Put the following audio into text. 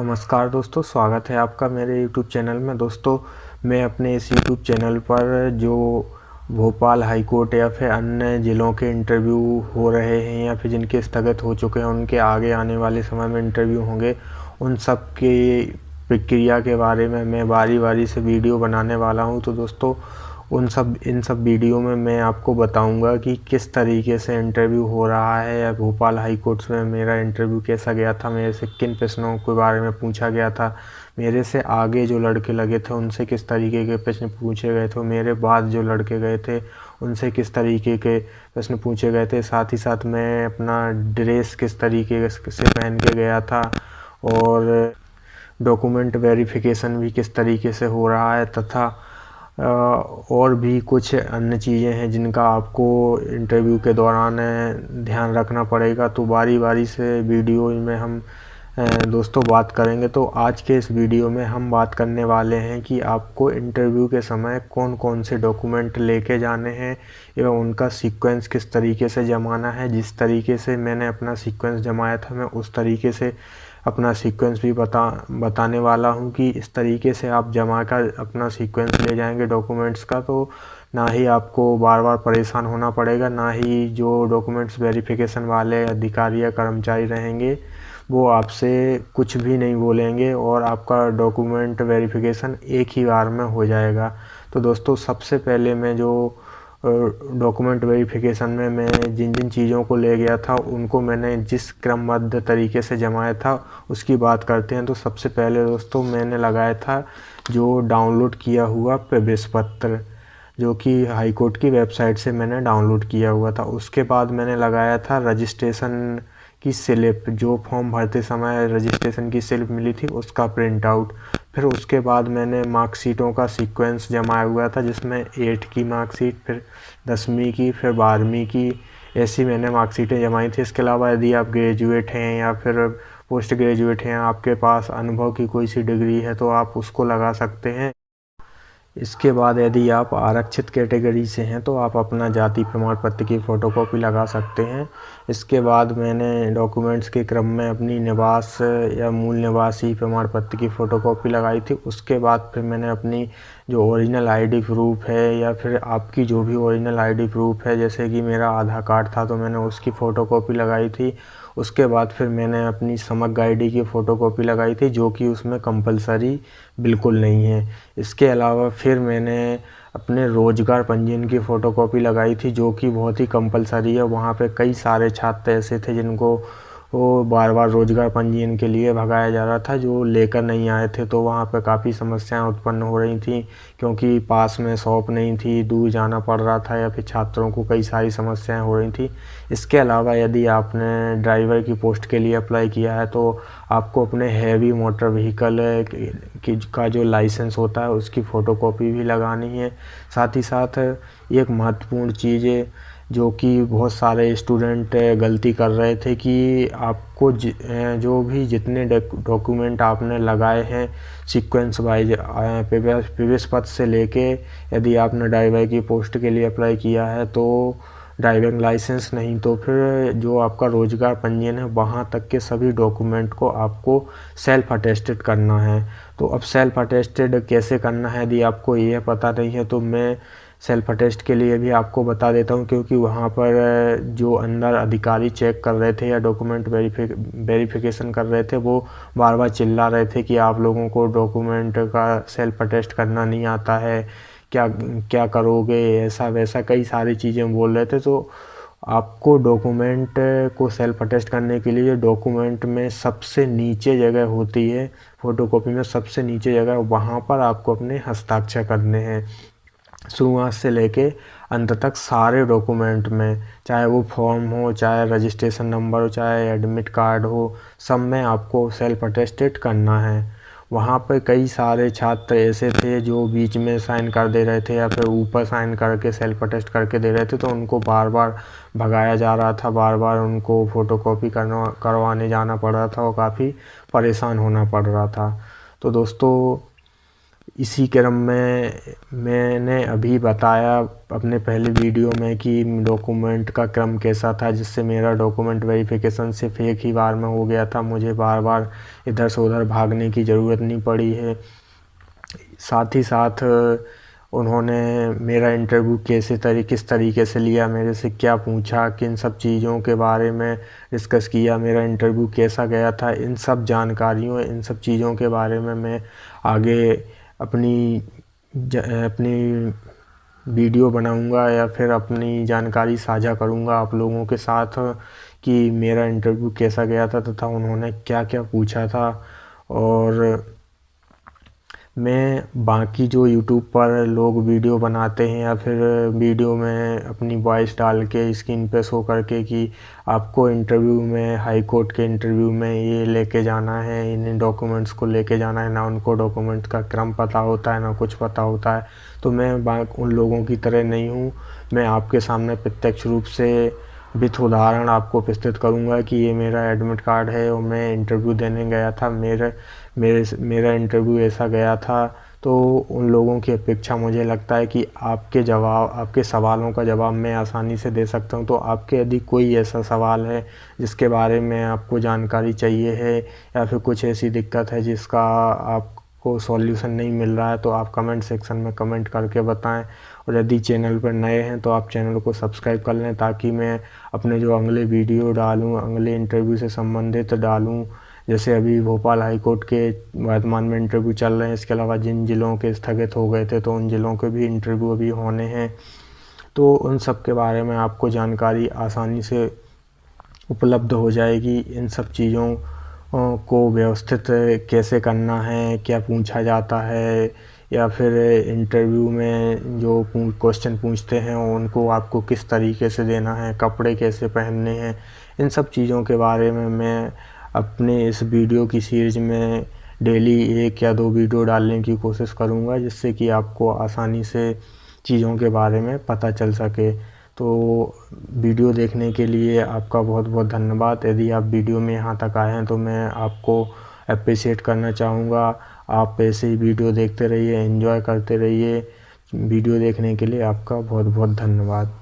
नमस्कार दोस्तों, स्वागत है आपका मेरे YouTube चैनल में। दोस्तों, मैं अपने इस YouTube चैनल पर जो भोपाल हाई कोर्ट या फिर अन्य ज़िलों के इंटरव्यू हो रहे हैं या फिर जिनके स्थगित हो चुके हैं, उनके आगे आने वाले समय में इंटरव्यू होंगे, उन सब की प्रक्रिया के बारे में मैं बारी बारी से वीडियो बनाने वाला हूं। तो दोस्तों, इन सब वीडियो में मैं आपको बताऊंगा कि किस तरीके से इंटरव्यू हो रहा है या भोपाल हाई कोर्ट में मेरा इंटरव्यू कैसा गया था, मेरे से किन प्रश्नों के बारे में पूछा गया था, मेरे से आगे जो लड़के लगे थे उनसे किस तरीके के प्रश्न पूछे गए थे, मेरे बाद जो लड़के गए थे उनसे किस तरीके के प्रश्न पूछे गए थे। साथ ही साथ मैं अपना ड्रेस किस तरीके से पहन के गया था और डॉक्यूमेंट वेरिफिकेशन भी किस तरीके से हो रहा है, तथा और भी कुछ अन्य चीज़ें हैं जिनका आपको इंटरव्यू के दौरान ध्यान रखना पड़ेगा। तो बारी बारी से वीडियो में हम दोस्तों बात करेंगे। तो आज के इस वीडियो में हम बात करने वाले हैं कि आपको इंटरव्यू के समय कौन कौन से डॉक्यूमेंट लेके जाने हैं एवं उनका सीक्वेंस किस तरीके से जमाना है। जिस तरीके से मैंने अपना सीक्वेंस जमाया था, मैं उस तरीके से अपना सीक्वेंस भी बताने वाला हूं कि इस तरीके से आप जमा कर अपना सीक्वेंस ले जाएंगे डॉक्यूमेंट्स का, तो ना ही आपको बार बार परेशान होना पड़ेगा, ना ही जो डॉक्यूमेंट्स वेरिफिकेशन वाले अधिकारी या कर्मचारी रहेंगे वो आपसे कुछ भी नहीं बोलेंगे और आपका डॉक्यूमेंट वेरिफिकेशन एक ही बार में हो जाएगा। तो दोस्तों, सबसे पहले मैं जो डॉक्यूमेंट वेरिफिकेशन में मैं जिन जिन चीज़ों को ले गया था उनको मैंने जिस क्रमबद्ध तरीके से जमाया था उसकी बात करते हैं। तो सबसे पहले दोस्तों, मैंने लगाया था जो डाउनलोड किया हुआ प्रवेश पत्र, जो कि हाई कोर्ट की वेबसाइट से मैंने डाउनलोड किया हुआ था। उसके बाद मैंने लगाया था रजिस्ट्रेशन की स्लिप, जो फॉर्म भरते समय रजिस्ट्रेशन की स्लिप मिली थी उसका प्रिंट आउट। फिर उसके बाद मैंने मार्कशीटों का सीक्वेंस जमाया हुआ था, जिसमें 8 की मार्कशीट, फिर 10वीं की, फिर 12वीं की, ऐसी मैंने मार्कशीटें जमाई थी। इसके अलावा यदि आप ग्रेजुएट हैं या फिर पोस्ट ग्रेजुएट हैं, आपके पास अनुभव की कोई सी डिग्री है तो आप उसको लगा सकते हैं। इसके बाद यदि आप आरक्षित कैटेगरी से हैं तो आप अपना जाति प्रमाण पत्र की फ़ोटोकॉपी लगा सकते हैं। इसके बाद मैंने डॉक्यूमेंट्स के क्रम में अपनी निवास या मूल निवासी प्रमाण पत्र की फ़ोटोकॉपी लगाई थी। उसके बाद फिर मैंने अपनी जो ओरिजिनल आईडी प्रूफ है या फिर आपकी जो भी ओरिजिनल आईडी प्रूफ है, जैसे कि मेरा आधार कार्ड था तो मैंने उसकी फ़ोटोकॉपी लगाई थी। उसके बाद फिर मैंने अपनी समग्र आईडी की फ़ोटोकॉपी लगाई थी, जो कि उसमें कंपलसरी बिल्कुल नहीं है। इसके अलावा फिर मैंने अपने रोजगार पंजीयन की फ़ोटोकॉपी लगाई थी, जो कि बहुत ही कंपलसरी है। वहाँ पे कई सारे छात्र ऐसे थे जिनको वो बार बार रोजगार पंजीयन के लिए भगाया जा रहा था, जो लेकर नहीं आए थे। तो वहाँ पे काफ़ी समस्याएं उत्पन्न हो रही थी, क्योंकि पास में शॉप नहीं थी, दूर जाना पड़ रहा था, या फिर छात्रों को कई सारी समस्याएं हो रही थी। इसके अलावा यदि आपने ड्राइवर की पोस्ट के लिए अप्लाई किया है तो आपको अपने हैवी मोटर व्हीकल का जो लाइसेंस होता है उसकी फ़ोटोकॉपी भी लगानी है। साथ ही साथ एक महत्वपूर्ण चीज़ है जो कि बहुत सारे स्टूडेंट गलती कर रहे थे कि आपको जो भी जितने डॉक्यूमेंट आपने लगाए हैं सीक्वेंस वाइज प्रवेश पत्र से लेके, यदि आपने ड्राइवर की पोस्ट के लिए अप्लाई किया है तो ड्राइविंग लाइसेंस, नहीं तो फिर जो आपका रोजगार पंजीयन है वहाँ तक के सभी डॉक्यूमेंट को आपको सेल्फ अटेस्टेड करना है। तो अब सेल्फ अटेस्टेड कैसे करना है, यदि आपको यह पता नहीं है तो मैं सेल्फ अटेस्ट के लिए भी आपको बता देता हूं, क्योंकि वहाँ पर जो अंदर अधिकारी चेक कर रहे थे या डॉक्यूमेंट वेरिफिकेशन कर रहे थे, वो बार बार चिल्ला रहे थे कि आप लोगों को डॉक्यूमेंट का सेल्फ अटेस्ट करना नहीं आता है, क्या क्या करोगे, ऐसा वैसा कई सारी चीज़ें बोल रहे थे। तो आपको डॉक्यूमेंट को सेल्फ अटेस्ट करने के लिए डॉक्यूमेंट में सबसे नीचे जगह होती है, फ़ोटोकॉपी में सबसे नीचे जगह, वहाँ पर आपको अपने हस्ताक्षर करने हैं। शुरुआत से लेके अंत तक सारे डॉक्यूमेंट में, चाहे वो फॉर्म हो, चाहे रजिस्ट्रेशन नंबर हो, चाहे एडमिट कार्ड हो, सब में आपको सेल्फ अटेस्टेड करना है। वहाँ पर कई सारे छात्र ऐसे थे जो बीच में साइन कर दे रहे थे या फिर ऊपर साइन करके सेल्फ अटेस्ट करके दे रहे थे, तो उनको बार बार भगाया जा रहा था, बार बार उनको फ़ोटोकॉपी करवाने जाना पड़ रहा था और काफ़ी परेशान होना पड़ रहा था। तो दोस्तों, इसी क्रम में मैंने अभी बताया अपने पहले वीडियो में कि डॉक्यूमेंट का क्रम कैसा था, जिससे मेरा डॉक्यूमेंट वेरिफिकेशन सिर्फ एक ही बार में हो गया था। मुझे बार बार इधर से उधर भागने की ज़रूरत नहीं पड़ी है। साथ ही साथ उन्होंने मेरा इंटरव्यू किस तरीके से लिया, मेरे से क्या पूछा, किन सब चीज़ों के बारे में डिस्कस किया, मेरा इंटरव्यू कैसा गया था, इन सब जानकारियों, इन सब चीज़ों के बारे में मैं आगे अपनी वीडियो बनाऊंगा या फिर अपनी जानकारी साझा करूंगा आप लोगों के साथ कि मेरा इंटरव्यू कैसा गया था तथा उन्होंने क्या क्या पूछा था। और मैं बाकी जो यूट्यूब पर लोग वीडियो बनाते हैं या फिर वीडियो में अपनी वॉइस डाल के स्क्रीन पे शो करके कि आपको इंटरव्यू में, हाई कोर्ट के इंटरव्यू में ये लेके जाना है, इन डॉक्यूमेंट्स को लेके जाना है, ना उनको डॉक्यूमेंट्स का क्रम पता होता है ना कुछ पता होता है। तो मैं उन लोगों की तरह नहीं हूँ। मैं आपके सामने प्रत्यक्ष रूप से विथ उदाहरण आपको प्रस्तुत करूंगा कि ये मेरा एडमिट कार्ड है और मैं इंटरव्यू देने गया था, मेरा इंटरव्यू ऐसा गया था। तो उन लोगों की अपेक्षा मुझे लगता है कि आपके सवालों का जवाब मैं आसानी से दे सकता हूं। तो आपके यदि कोई ऐसा सवाल है जिसके बारे में आपको जानकारी चाहिए है या फिर कुछ ऐसी दिक्कत है जिसका आपको सॉल्यूशन नहीं मिल रहा है, तो आप कमेंट सेक्शन में कमेंट करके बताएं। और यदि चैनल पर नए हैं तो आप चैनल को सब्सक्राइब कर लें, ताकि मैं अपने जो अगले वीडियो डालूं, अगले इंटरव्यू से संबंधित डालूं, जैसे अभी भोपाल हाई कोर्ट के वर्तमान में इंटरव्यू चल रहे हैं, इसके अलावा जिन ज़िलों के स्थगित हो गए थे तो उन ज़िलों के भी इंटरव्यू अभी होने हैं। तो उन सब के बारे में आपको जानकारी आसानी से उपलब्ध हो जाएगी। इन सब चीज़ों को व्यवस्थित कैसे करना है, क्या पूछा जाता है, या फिर इंटरव्यू में जो क्वेश्चन पूछते हैं उनको आपको किस तरीके से देना है, कपड़े कैसे पहनने हैं, इन सब चीज़ों के बारे में मैं अपने इस वीडियो की सीरीज में डेली 1 या 2 वीडियो डालने की कोशिश करूँगा, जिससे कि आपको आसानी से चीज़ों के बारे में पता चल सके। तो वीडियो देखने के लिए आपका बहुत बहुत धन्यवाद। यदि आप वीडियो में यहाँ तक आए हैं तो मैं आपको अप्रिशिएट करना चाहूँगा। आप ऐसे ही वीडियो देखते रहिए, एंजॉय करते रहिए। वीडियो देखने के लिए आपका बहुत बहुत धन्यवाद।